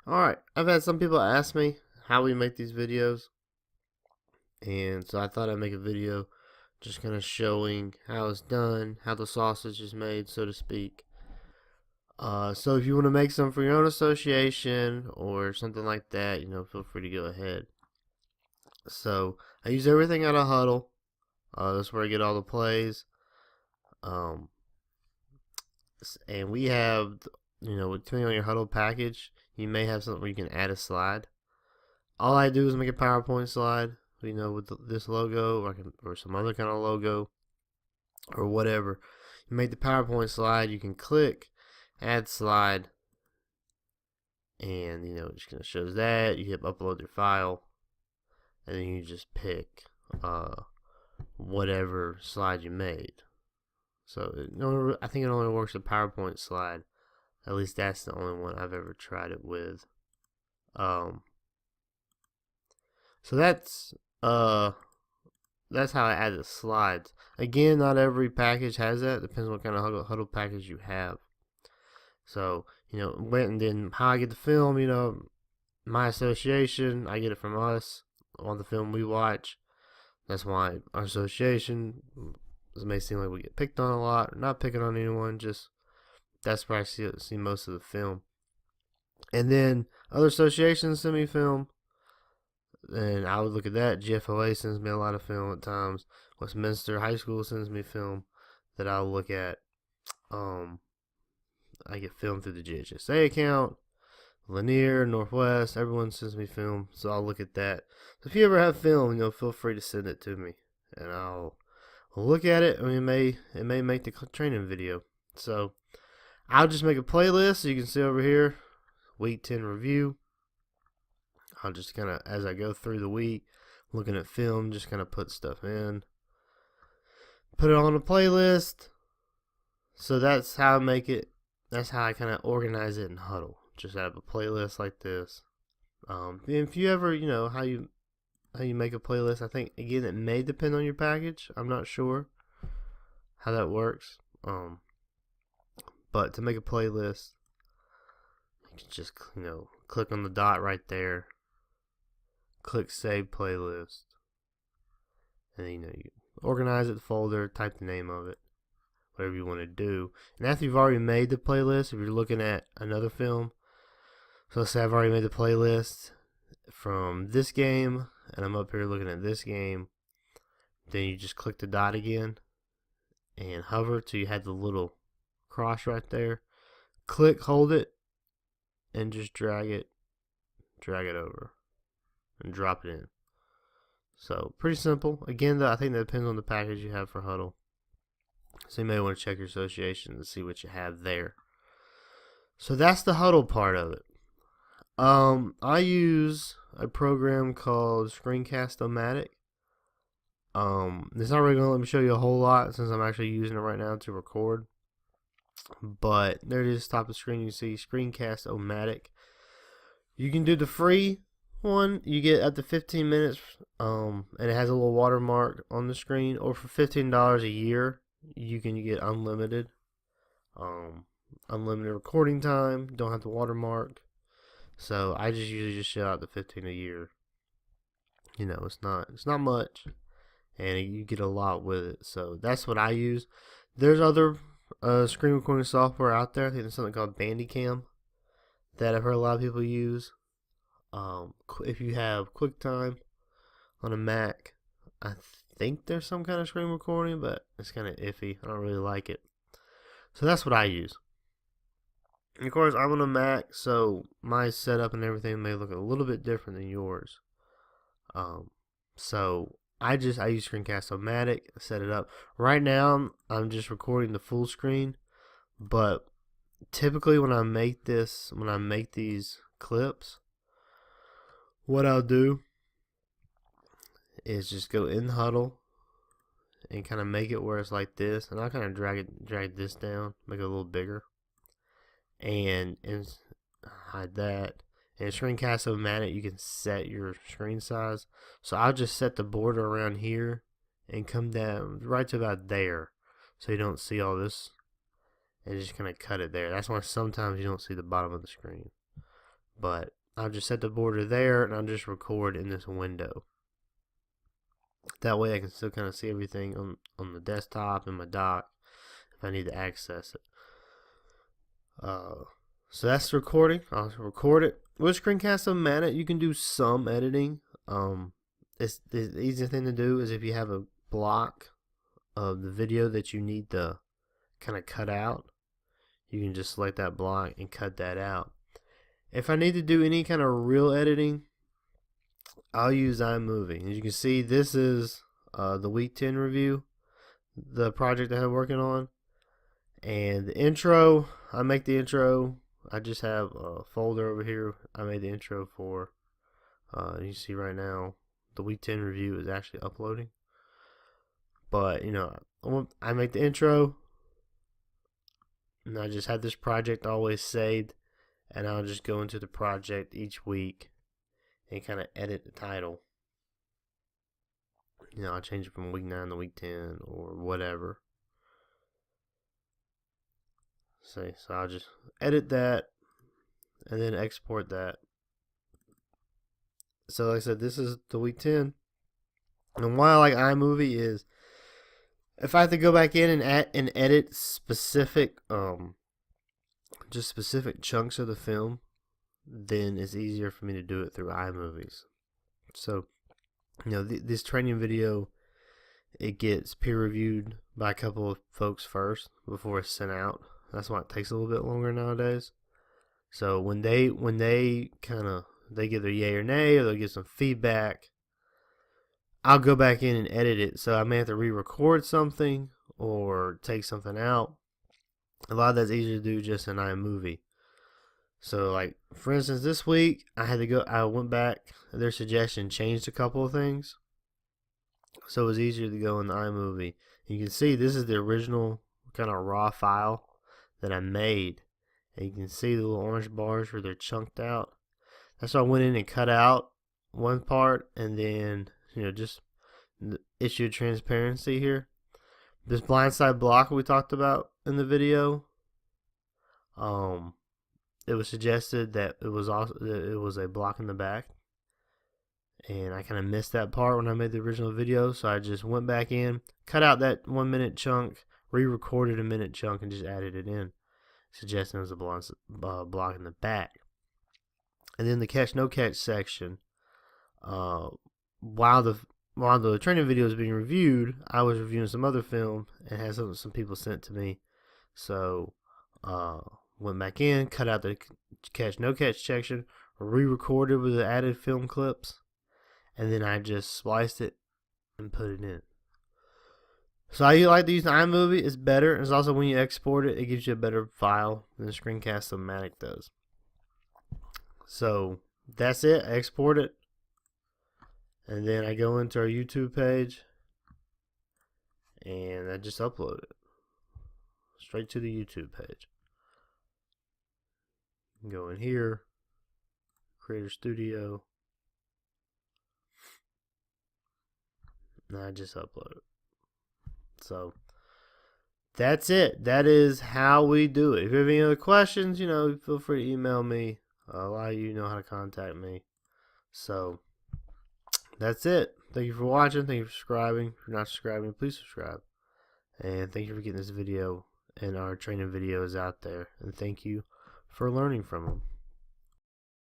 Alright, I've had some people ask me how we make these videos, and so I thought I'd make a video just kind of showing how it's done, how the sausage is made, so to speak. So if you want to make some for your own association or something like that, feel free to go ahead. So I use everything out of Huddle. That's where I get all the plays. Um, and we have, depending on your Huddle package, you may have something where you can add a slide. All I do is make a PowerPoint slide, with this logo or some other kind of logo or whatever. You make the PowerPoint slide, you can click add slide, and it just kind of shows that. You hit upload your file, and then you just pick whatever slide you made. So I think it only works a PowerPoint slide. At least that's the only one I've ever tried it with. So that's how I add the slides. Again, not every package has that. Depends on what kind of Huddle package you have. So, and then how I get the film, my association, I get it from us on the film we watch. That's why our association, it may seem like we get picked on a lot. We're not picking on anyone, just that's where I see most of the film. And then other associations send me film, and I would look at that. GFOA sends me a lot of film at times. Westminster High School sends me film that I'll look at. I get film through the GHSA account. Lanier, Northwest, everyone sends me film, so I'll look at that. So if you ever have film, feel free to send it to me, and I'll look at it. It may make the training video. So I'll just make a playlist, so you can see over here, week 10 review. I'll just kind of, as I go through the week, looking at film, just kind of put stuff in, put it on a playlist. So that's how I make it. That's how I kind of organize it in Huddle. Just have a playlist like this. If you ever, how you make a playlist, I think again it may depend on your package. I'm not sure how that works. But to make a playlist, you can just click on the dot right there, click Save Playlist, and then you organize it, the folder, type the name of it, whatever you want to do. And after you've already made the playlist, if you're looking at another film, so let's say I've already made the playlist from this game, and I'm up here looking at this game, then you just click the dot again and hover till you have the little cross right there. Click, hold it, and just drag it over and drop it in. So pretty simple. Again, though, I think that depends on the package you have for Huddle. So you may want to check your association to see what you have there. So that's the Huddle part of it. I use a program called ScreencastoMatic. It's not really going to let me show you a whole lot since I'm actually using it right now to record. But there it is, top of the screen. You see ScreencastoMatic. You can do the free one. You get up to 15 minutes, and it has a little watermark on the screen. Or for $15 a year, you can get unlimited. Unlimited recording time. Don't have the watermark. So I just usually just shell out the 15 a year. It's not much, and you get a lot with it. So that's what I use. There's other screen recording software out there. I think there's something called Bandicam that I've heard a lot of people use. If you have QuickTime on a Mac, I think there's some kind of screen recording, but it's kind of iffy. I don't really like it. So that's what I use. And of course, I'm on a Mac, so my setup and everything may look a little bit different than yours. So I use ScreencastoMatic, set it up. Right now, I'm just recording the full screen, but typically when I make these clips, what I'll do is just go in Huddle and kind of make it where it's like this, and I'll kind of drag this down, make it a little bigger, and hide that. And ScreencastoMatic, you can set your screen size. So I'll just set the border around here and come down right to about there, so you don't see all this, and just kind of cut it there. That's why sometimes you don't see the bottom of the screen. But I'll just set the border there, and I'll just record in this window. That way I can still kind of see everything on the desktop and my dock if I need to access it. So that's recording. I'll record it. With ScreencastoMatic, you can do some editing. It's the easiest thing to do is if you have a block of the video that you need to kind of cut out, you can just select that block and cut that out. If I need to do any kind of real editing, I'll use iMovie. As you can see, this is the week 10 review, the project that I'm working on. And the intro, I make the intro. I just have a folder over here I made the intro for. You see right now, the week 10 review is actually uploading. But, you know, I make the intro, and I just have this project always saved, and I'll just go into the project each week and kind of edit the title. You know, I'll change it from week 9 to week 10 or whatever. So I'll just edit that and then export that. So like I said, this is the week 10. And why I like iMovie is if I have to go back in and edit specific just specific chunks of the film, then it's easier for me to do it through iMovies. So, you know, this training video, it gets peer reviewed by a couple of folks first before it's sent out. That's why it takes a little bit longer nowadays. So when they give their yay or nay, or they'll get some feedback, I'll go back in and edit it. So I may have to re-record something or take something out. A lot of that's easier to do just in iMovie. So like for instance, this week I went back, their suggestion changed a couple of things. So it was easier to go in the iMovie. You can see this is the original kind of raw file that I made. And you can see the little orange bars where they're chunked out. That's why I went in and cut out one part and then, you know, just issued transparency here. This blindside block we talked about in the video, it was suggested that it was a block in the back, and I kind of missed that part when I made the original video, so I just went back in, cut out that 1 minute chunk, re-recorded a minute chunk, and just added it in, suggesting it was a block in the back. And then the catch no catch section, while the training video was being reviewed, I was reviewing some other film and had some people sent to me. So went back in, cut out the catch no catch section, re-recorded with the added film clips, and then I just spliced it and put it in. So I like to use iMovie. It's better. It's also when you export it, it gives you a better file than ScreencastoMatic does. So that's it. I export it. And then I go into our YouTube page and I just upload it straight to the YouTube page. Go in here, Creator Studio, and I just upload it. So that's it. That is how we do it. If you have any other questions, you know, feel free to email me. A lot of you know how to contact me. So that's it. Thank you for watching. Thank you for subscribing. If you're not subscribing, please subscribe. And thank you for getting this video and our training videos out there. And thank you for learning from them.